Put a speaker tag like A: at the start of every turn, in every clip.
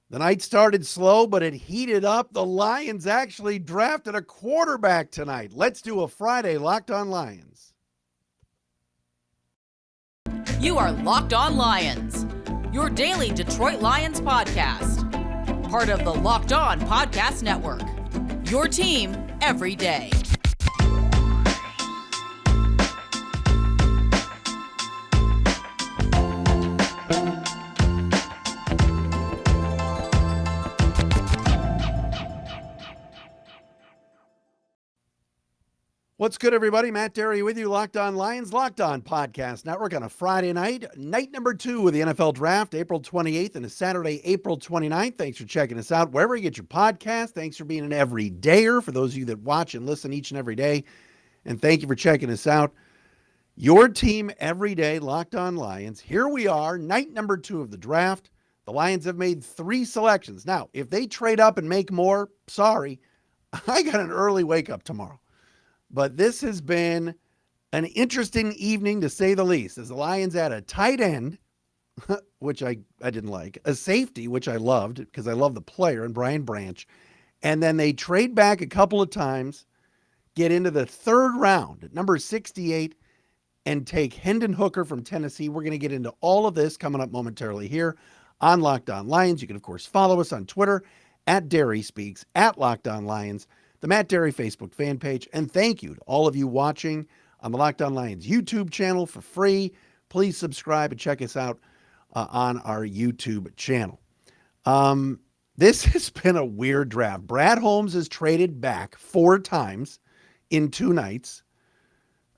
A: The night started slow, but it heated up. The Lions actually drafted a quarterback tonight. Let's do a Friday Locked On Lions.
B: You are Locked On Lions, your daily Detroit Lions podcast. Part of the Locked On Podcast Network, your team every day.
A: What's good, everybody? Matt Dery with you, Locked On Lions, Locked On Podcast Network on a Friday night number 2 of the NFL Draft, April 28th, and a Saturday, April 29th. Thanks for checking us out wherever you get your podcast. Thanks for being an everydayer for those of you that watch and listen each and every day. And thank you for checking us out. Your team every day, Locked On Lions. Here we are, night number 2 of the draft. The Lions have made 3 selections. Now, if they trade up and make more, sorry, I got an early wake up tomorrow. But this has been an interesting evening, to say the least, as the Lions had a tight end, which I didn't like, a safety, which I loved because I love the player, and Brian Branch. And then they trade back a couple of times, get into the third round at number 68, and take Hendon Hooker from Tennessee. We're going to get into all of this coming up momentarily here on Locked On Lions. You can, of course, follow us on Twitter at Dery Speaks, at Locked On Lions, the Matt Dery Facebook fan page. And thank you to all of you watching on the Locked On Lions YouTube channel for free. Please subscribe and check us out on our YouTube channel. This has been a weird draft. Brad Holmes has traded back 4 times in 2 nights.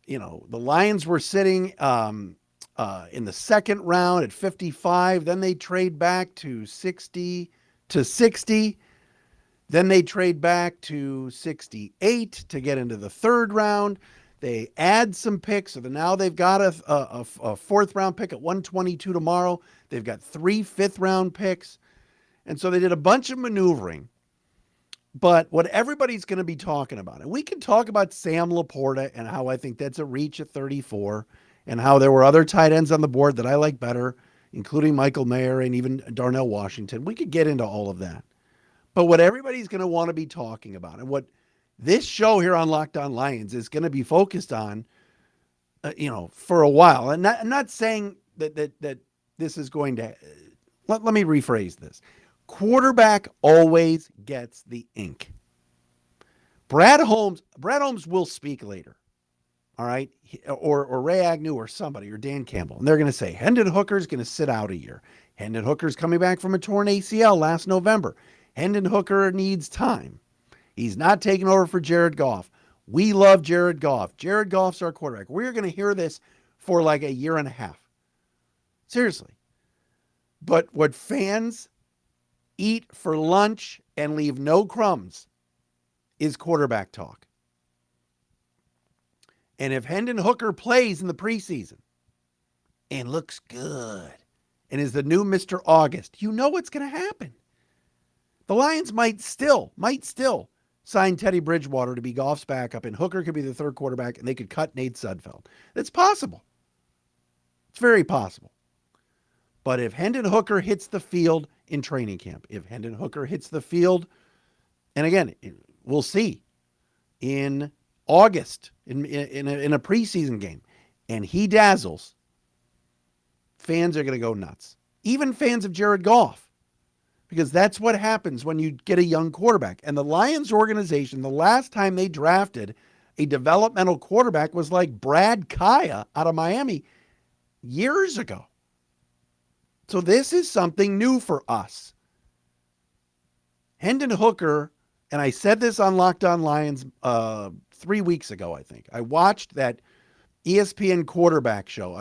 A: You know, the Lions were sitting in the second round at 55. Then they trade back to 60. Then they trade back to 68 to get into the third round. They add some picks. So now they've got a fourth round pick at 122 tomorrow. They've got 3 fifth-round picks. And so they did a bunch of maneuvering. But what everybody's going to be talking about, and we can talk about Sam Laporta and how I think that's a reach at 34, and how there were other tight ends on the board that I like better, including Michael Mayer and even Darnell Washington. We could get into all of that. But what everybody's going to want to be talking about, and what this show here on Locked On Lions is going to be focused on, for a while. And I'm not saying that this is going to, let me rephrase this. Quarterback always gets the ink. Brad Holmes will speak later. All right. Or Ray Agnew or somebody, or Dan Campbell. And they're going to say, Hendon Hooker's going to sit out a year. Hendon Hooker's coming back from a torn ACL last November. Hendon Hooker needs time. He's not taking over for Jared Goff. We love Jared Goff. Jared Goff's our quarterback. We're going to hear this for like a year and a half. Seriously. But what fans eat for lunch and leave no crumbs is quarterback talk. And if Hendon Hooker plays in the preseason and looks good and is the new Mr. August, you know what's going to happen. The Lions might still sign Teddy Bridgewater to be Goff's backup, and Hooker could be the third quarterback, and they could cut Nate Sudfeld. It's possible. It's very possible. But if Hendon Hooker hits the field in training camp, if Hendon Hooker hits the field, and again, we'll see in August in a preseason game, and he dazzles, fans are going to go nuts. Even fans of Jared Goff. Because that's what happens when you get a young quarterback. And the Lions organization, the last time they drafted a developmental quarterback was like Brad Kaya out of Miami years ago. So this is something new for us. Hendon Hooker, and I said this on Locked On Lions 3 weeks ago, I think. I watched that ESPN quarterback show,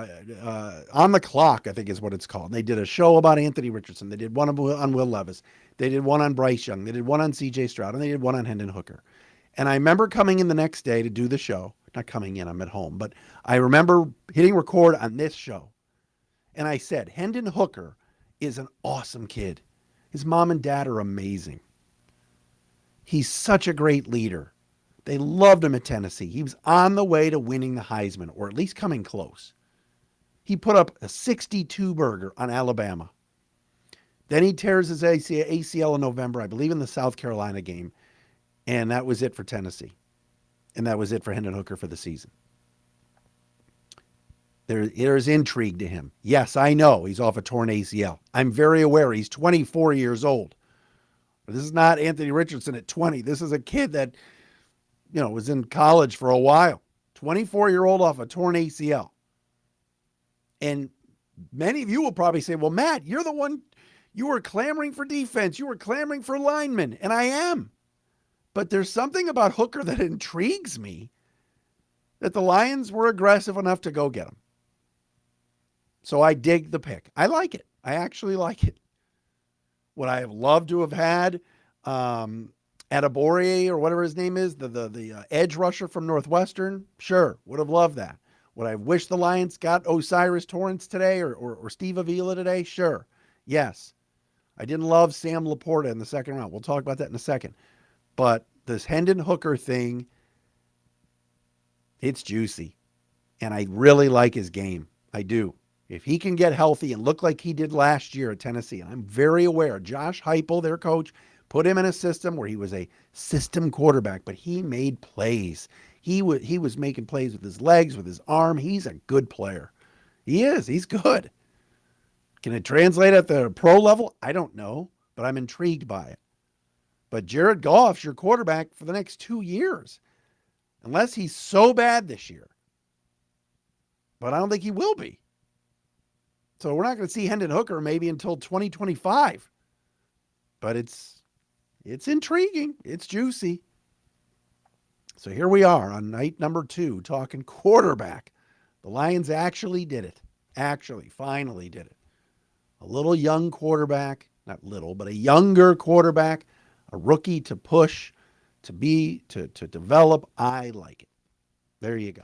A: On the Clock, I think is what it's called. And they did a show about Anthony Richardson. They did one on Will Levis. They did one on Bryce Young. They did one on CJ Stroud. And they did one on Hendon Hooker. And I remember coming in the next day to do the show. Not coming in, I'm at home. But I remember hitting record on this show. And I said, Hendon Hooker is an awesome kid. His mom and dad are amazing. He's such a great leader. They loved him at Tennessee. He was on the way to winning the Heisman, or at least coming close. He put up a 62 burger on Alabama. Then he tears his ACL in November, I believe in the South Carolina game. And that was it for Tennessee. And that was it for Hendon Hooker for the season. There's intrigue to him. Yes, I know he's off a torn ACL. I'm very aware he's 24 years old. But this is not Anthony Richardson at 20. This is a kid that, was in college for a while. 24-year-old off a torn ACL. And many of you will probably say, well, Matt, you're the one, you were clamoring for defense. You were clamoring for linemen. And I am. But there's something about Hooker that intrigues me that the Lions were aggressive enough to go get him. So I dig the pick. I like it. I actually like it. Would I have loved to have had Adebawore or whatever his name is, the edge rusher from Northwestern? Sure, would have loved that. Would I wish the Lions got Osiris Torrance today or Steve Avila today? Sure, yes. I didn't love Sam Laporta in the second round. We'll talk about that in a second. But this Hendon Hooker thing, it's juicy. And I really like his game. I do. If he can get healthy and look like he did last year at Tennessee, and I'm very aware, Josh Heupel, their coach, put him in a system where he was a system quarterback, but he made plays. He was making plays with his legs, with his arm. He's a good player. He is. He's good. Can it translate at the pro level? I don't know, but I'm intrigued by it. But Jared Goff's your quarterback for the next 2 years, unless he's so bad this year. But I don't think he will be. So we're not going to see Hendon Hooker maybe until 2025. But it's intriguing. It's juicy. So here we are on night number 2 talking quarterback. The Lions actually did it. Finally did it. A little young quarterback, not little, but a younger quarterback, a rookie to push, to develop. I like it. There you go.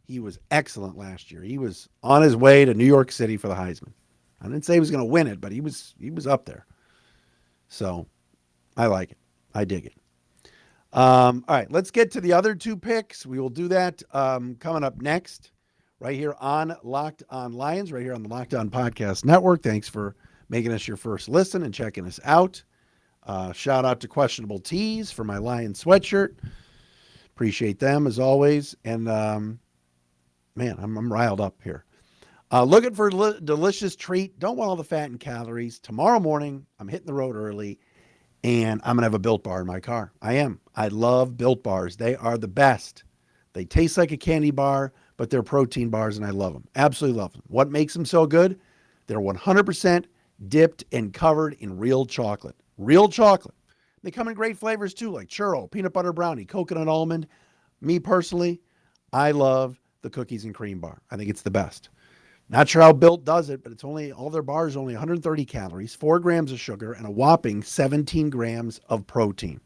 A: He was excellent last year. He was on his way to New York City for the Heisman. I didn't say he was going to win it, but he was up there. So I like it. I dig it. All right, let's get to the other 2 picks. We will do that coming up next, right here on Locked On Lions, right here on the Locked On Podcast Network. Thanks for making us your first listen and checking us out. Shout out to Questionable Tees for my Lions sweatshirt. Appreciate them as always. And man, I'm riled up here. Looking for a delicious treat. Don't want all the fat and calories. Tomorrow morning, I'm hitting the road early, and I'm going to have a Built Bar in my car. I am. I love Built Bars. They are the best. They taste like a candy bar, but they're protein bars, and I love them. Absolutely love them. What makes them so good? They're 100% dipped and covered in real chocolate. Real chocolate. They come in great flavors, too, like churro, peanut butter brownie, coconut almond. Me, personally, I love the cookies and cream bar. I think it's the best. Not sure how Built does it, but all their bars are only 130 calories, 4 grams of sugar, and a whopping 17 grams of protein.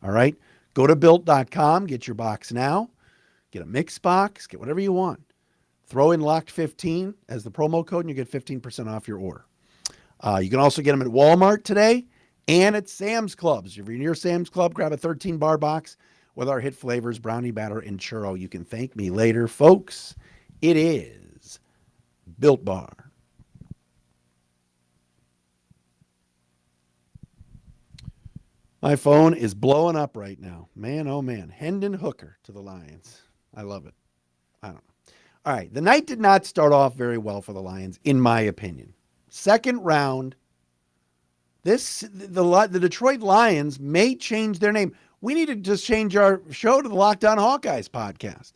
A: All right? Go to Built.com, get your box now. Get a mix box, get whatever you want. Throw in Locked15 as the promo code, and you get 15% off your order. You can also get them at Walmart today and at Sam's Clubs. If you're near Sam's Club, grab a 13-bar box with our hit flavors, brownie batter, and churro. You can thank me later, folks. It is Built Bar. My phone is blowing up right now. Man, oh man. Hendon Hooker to the Lions. I love it. I don't know. All right. The night did not start off very well for the Lions, in my opinion. Second round, the Detroit Lions may change their name. We need to just change our show to the Locked On Hawkeyes podcast.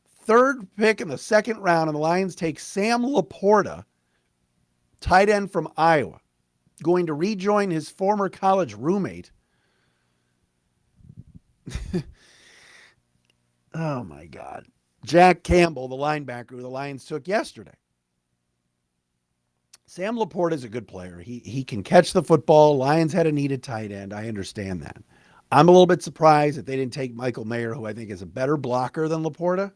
A: Third pick in the second round, and the Lions take Sam Laporta, tight end from Iowa, going to rejoin his former college roommate. Oh, my God. Jack Campbell, the linebacker who the Lions took yesterday. Sam Laporta is a good player. He can catch the football. Lions had a needed tight end. I understand that. I'm a little bit surprised that they didn't take Michael Mayer, who I think is a better blocker than Laporta,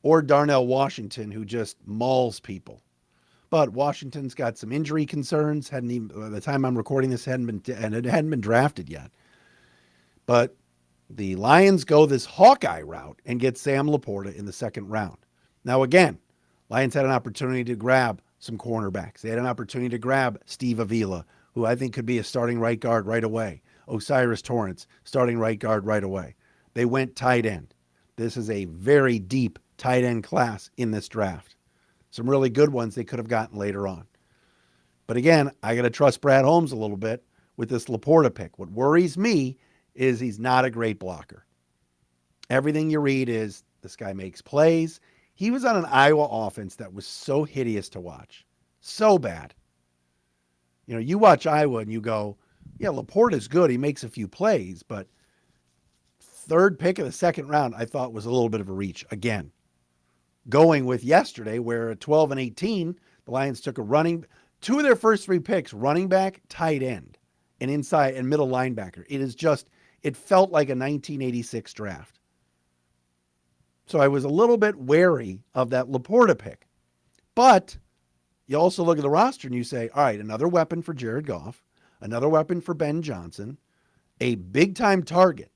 A: or Darnell Washington, who just mauls people. But Washington's got some injury concerns. By the time I'm recording this, hadn't been drafted yet. But the Lions go this Hawkeye route and get Sam Laporta in the second round. Now, again, Lions had an opportunity to grab some cornerbacks. They had an opportunity to grab Steve Avila, who I think could be a starting right guard right away. Osiris Torrance, starting right guard right away. They went tight end. This is a very deep tight end class in this draft. Some really good ones they could have gotten later on. But again, I got to trust Brad Holmes a little bit with this Laporta pick. What worries me is he's not a great blocker. Everything you read is this guy makes plays. He was on an Iowa offense that was so hideous to watch. So bad. You know, you watch Iowa and you go, yeah, Laporta's good. He makes a few plays, but third pick of the second round, I thought was a little bit of a reach again. Going with yesterday, where at 12 and 18, the Lions took two of their first three picks, running back, tight end, and inside and middle linebacker. It felt like a 1986 draft. So I was a little bit wary of that Laporta pick. But you also look at the roster and you say, all right, another weapon for Jared Goff, another weapon for Ben Johnson, a big-time target.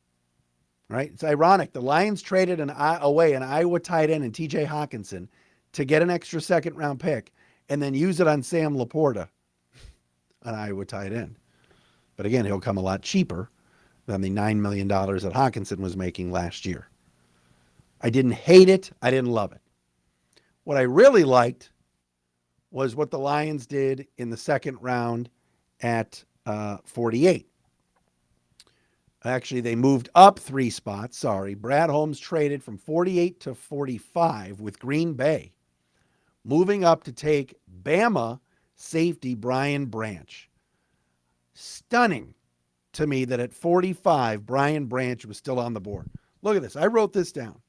A: Right? It's ironic. The Lions traded away an Iowa tight end and TJ Hawkinson to get an extra second-round pick and then use it on Sam Laporta, an Iowa tight end. But again, he'll come a lot cheaper than the $9 million that Hawkinson was making last year. I didn't hate it. I didn't love it. What I really liked was what the Lions did in the second round at 48. Actually, they moved up 3 spots. Sorry. Brad Holmes traded from 48 to 45 with Green Bay, moving up to take Bama safety Brian Branch. Stunning to me that at 45, Brian Branch was still on the board. Look at this. I wrote this down.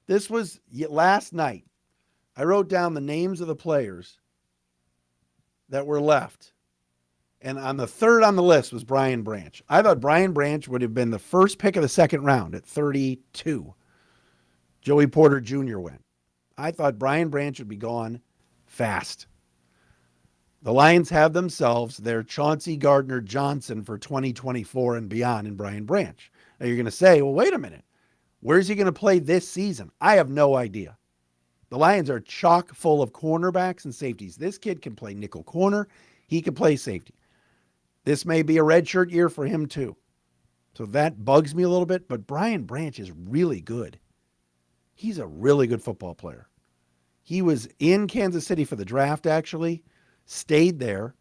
A: This was last night. I wrote down the names of the players that were left. And on the third on the list was Brian Branch. I thought Brian Branch would have been the first pick of the second round at 32. Joey Porter Jr. went. I thought Brian Branch would be gone fast. The Lions have themselves their Chauncey Gardner-Johnson for 2024 and beyond in Brian Branch. Now you're going to say, well, wait a minute. Where's he going to play this season? I have no idea. The Lions are chock full of cornerbacks and safeties. This kid can play nickel corner. He can play safety. This may be a redshirt year for him too. So that bugs me a little bit, but Brian Branch is really good. He's a really good football player. He was in Kansas City for the draft, actually, stayed there,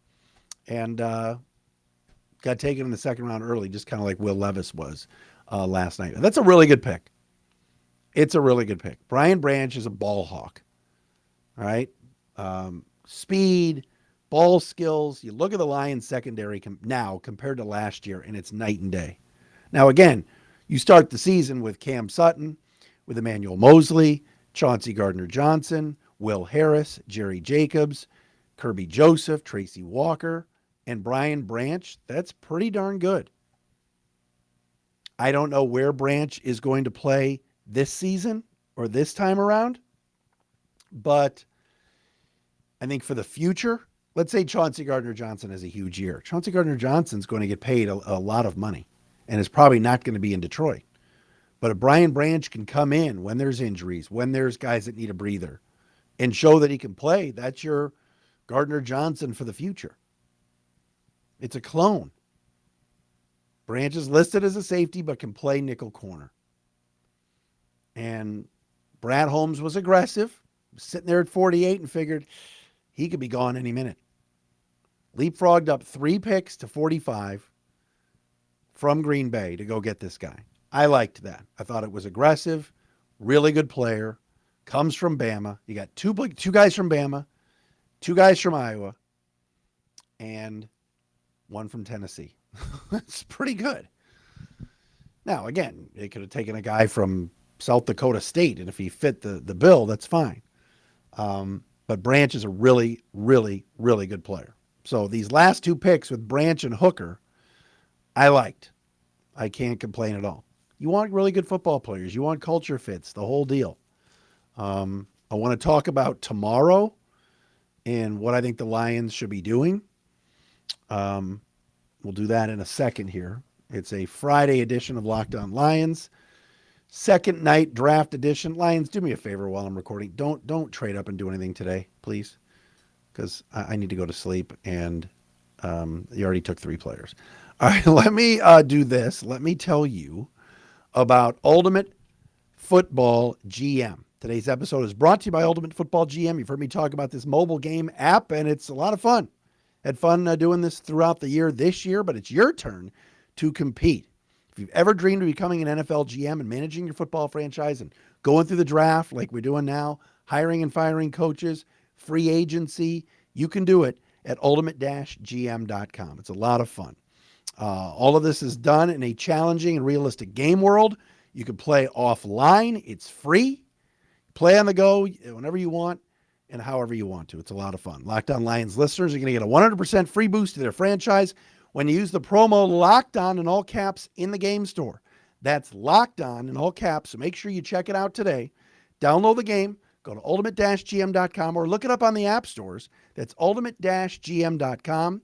A: and got taken in the second round early, just kind of like Will Levis was last night. That's a really good pick. It's a really good pick. Brian Branch is a ball hawk. All right. Speed, ball skills. You look at the Lions secondary now compared to last year, and it's night and day. Now, again, you start the season with Cam Sutton, with Emmanuel Mosley, Chauncey Gardner-Johnson, Will Harris, Jerry Jacobs, Kirby Joseph, Tracy Walker, and Brian Branch. That's pretty darn good. I don't know where Branch is going to play this season or this time around, but I think for the future, let's say Chauncey Gardner-Johnson has a huge year. Chauncey Gardner-Johnson's going to get paid a lot of money and is probably not going to be in Detroit. But if Brian Branch can come in when there's injuries, when there's guys that need a breather, and show that he can play, that's your Gardner-Johnson for the future. It's a clone. Branch is listed as a safety, but can play nickel corner. And Brad Holmes was aggressive, sitting there at 48 and figured he could be gone any minute. Leapfrogged up 3 picks to 45 from Green Bay to go get this guy. I liked that. I thought it was aggressive, really good player, comes from Bama. You got two guys from Bama, 2 guys from Iowa, and 1 from Tennessee. It's pretty good. Now, again, they could have taken a guy from South Dakota State, and if he fit the bill, that's fine. But Branch is a really, really, really good player. So these last 2 picks with Branch and Hooker, I liked. I can't complain at all. You want really good football players. You want culture fits, the whole deal. I want to talk about tomorrow and what I think the Lions should be doing. We'll do that in a second here. It's a Friday edition of Locked On Lions. Second night draft edition. Lions, do me a favor while I'm recording. Don't trade up and do anything today, please. because I need to go to sleep, and you already took 3 players. All right, let me do this. Let me tell you about Ultimate Football GM. Today's episode is brought to you by Ultimate Football GM. You've heard me talk about this mobile game app, and it's a lot of fun. Had fun doing this throughout the year this year, but it's your turn to compete. If you've ever dreamed of becoming an NFL GM and managing your football franchise and going through the draft like we're doing now, hiring and firing coaches, free agency, you can do it at ultimate-gm.com. It's a lot of fun. All of this is done in a challenging and realistic game world. You can play offline. It's free. Play on the go whenever you want and however you want to. It's a lot of fun. Locked On Lions listeners are going to get a 100% free boost to their franchise when you use the promo Locked On in all caps in the game store. That's Locked On in all caps, so make sure you check it out today. Download the game, go to ultimate-gm.com or look it up on the app stores. That's ultimate-gm.com.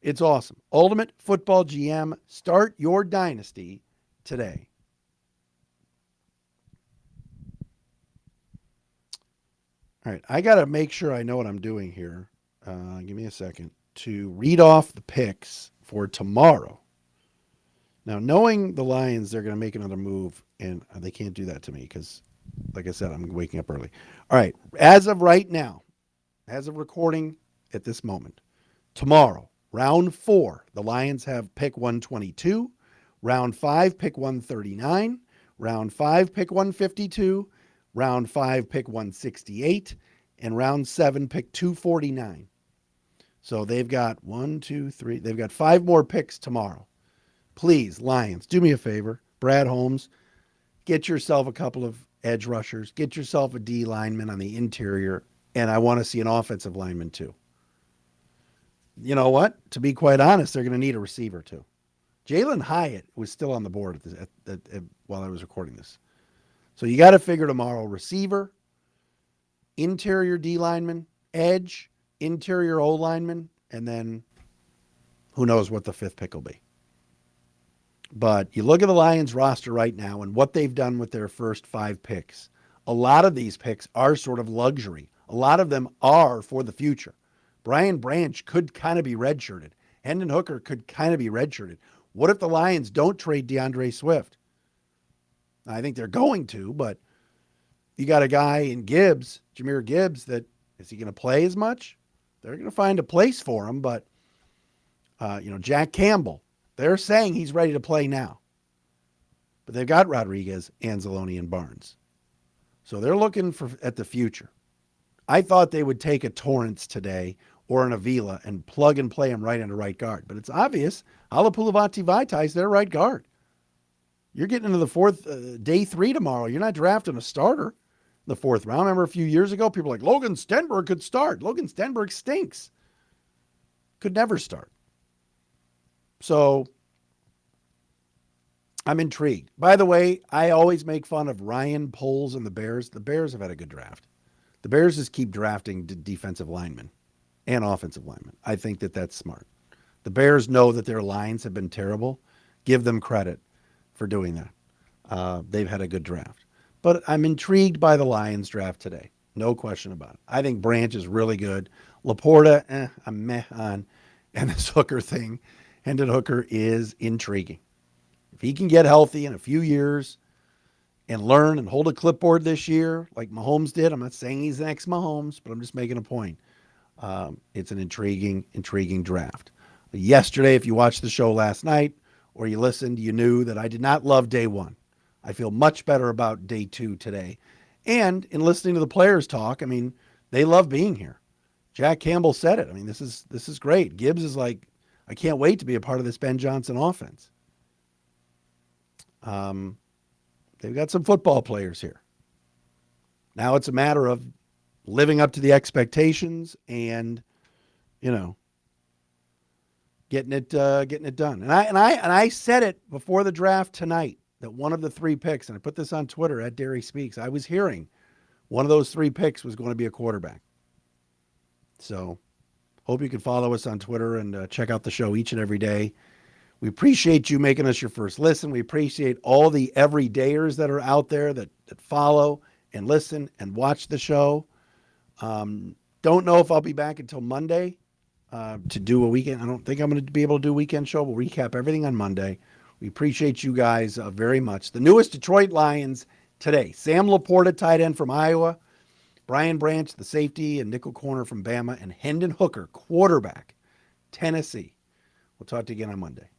A: It's awesome. Ultimate Football GM. Start your dynasty today. All right, I got to make sure I know what I'm doing here. Give me a second to read off the picks for tomorrow. Now, knowing the Lions, they're going to make another move, and they can't do that to me because, like I said, I'm waking up early. All right, as of right now, as of recording at this moment, tomorrow, round 4, the Lions have pick 122, round 5, pick 139, round 5, pick 152, round 5, pick 168, and round 7, pick 249. So they've got 5 more picks tomorrow. Please, Lions, do me a favor. Brad Holmes, get yourself a couple of edge rushers. Get yourself a D lineman on the interior, and I want to see an offensive lineman too. You know what? To be quite honest, they're going to need a receiver too. Jalen Hyatt was still on the board while I was recording this. So you got to figure tomorrow receiver, interior D lineman, edge, interior O lineman, and then who knows what the 5th pick will be. But you look at the Lions roster right now and what they've done with their first 5 picks. A lot of these picks are sort of luxury. A lot of them are for the future. Brian Branch could kind of be redshirted. Hendon Hooker could kind of be redshirted. What if the Lions don't trade DeAndre Swift? I think they're going to, but you got a guy in Gibbs, Jahmyr Gibbs, that is he going to play as much? They're going to find a place for him, but Jack Campbell, they're saying he's ready to play now. But they've got Rodriguez, Anzalone, and Barnes. So they're looking at the future. I thought they would take a Torrance today or an Avila and plug and play him right into right guard. But it's obvious Halapoulivaati Vaitai's their right guard. You're getting into the 4th, day 3 tomorrow. You're not drafting a starter in the 4th round. Remember a few years ago, people were like, Logan Stenberg could start. Logan Stenberg stinks. Could never start. So I'm intrigued. By the way, I always make fun of Ryan Poles and the Bears. The Bears have had a good draft. The Bears just keep drafting defensive linemen and offensive linemen. I think that that's smart. The Bears know that their lines have been terrible. Give them credit for doing that. They've had a good draft. But I'm intrigued by the Lions draft today. No question about it. I think Branch is really good. Laporta, I'm meh on. And this Hooker thing, Hendon Hooker is intriguing. If he can get healthy in a few years and learn and hold a clipboard this year like Mahomes did, I'm not saying he's the next Mahomes, but I'm just making a point. It's an intriguing draft. Yesterday, if you watched the show last night or you listened, you knew that I did not love day 1. I feel much better about day 2 today. And in listening to the players talk, I mean, they love being here. Jack Campbell said it. I mean, this is great. Gibbs is like, I can't wait to be a part of this Ben Johnson offense. They've got some football players here. Now it's a matter of living up to the expectations and, getting it done. And I said it before the draft tonight that one of the 3 picks, and I put this on Twitter at Dery Speaks, I was hearing one of those 3 picks was going to be a quarterback. So hope you can follow us on Twitter and check out the show each and every day. We appreciate you making us your first listen. We appreciate all the everydayers that are out there that follow and listen and watch the show. Don't know if I'll be back until Monday to do a weekend. I don't think I'm going to be able to do a weekend show. We'll recap everything on Monday. We appreciate you guys very much. The newest Detroit Lions today: Sam Laporta, tight end from Iowa; Brian Branch, the safety and nickel corner from Bama; and Hendon Hooker, quarterback, Tennessee. We'll talk to you again on Monday.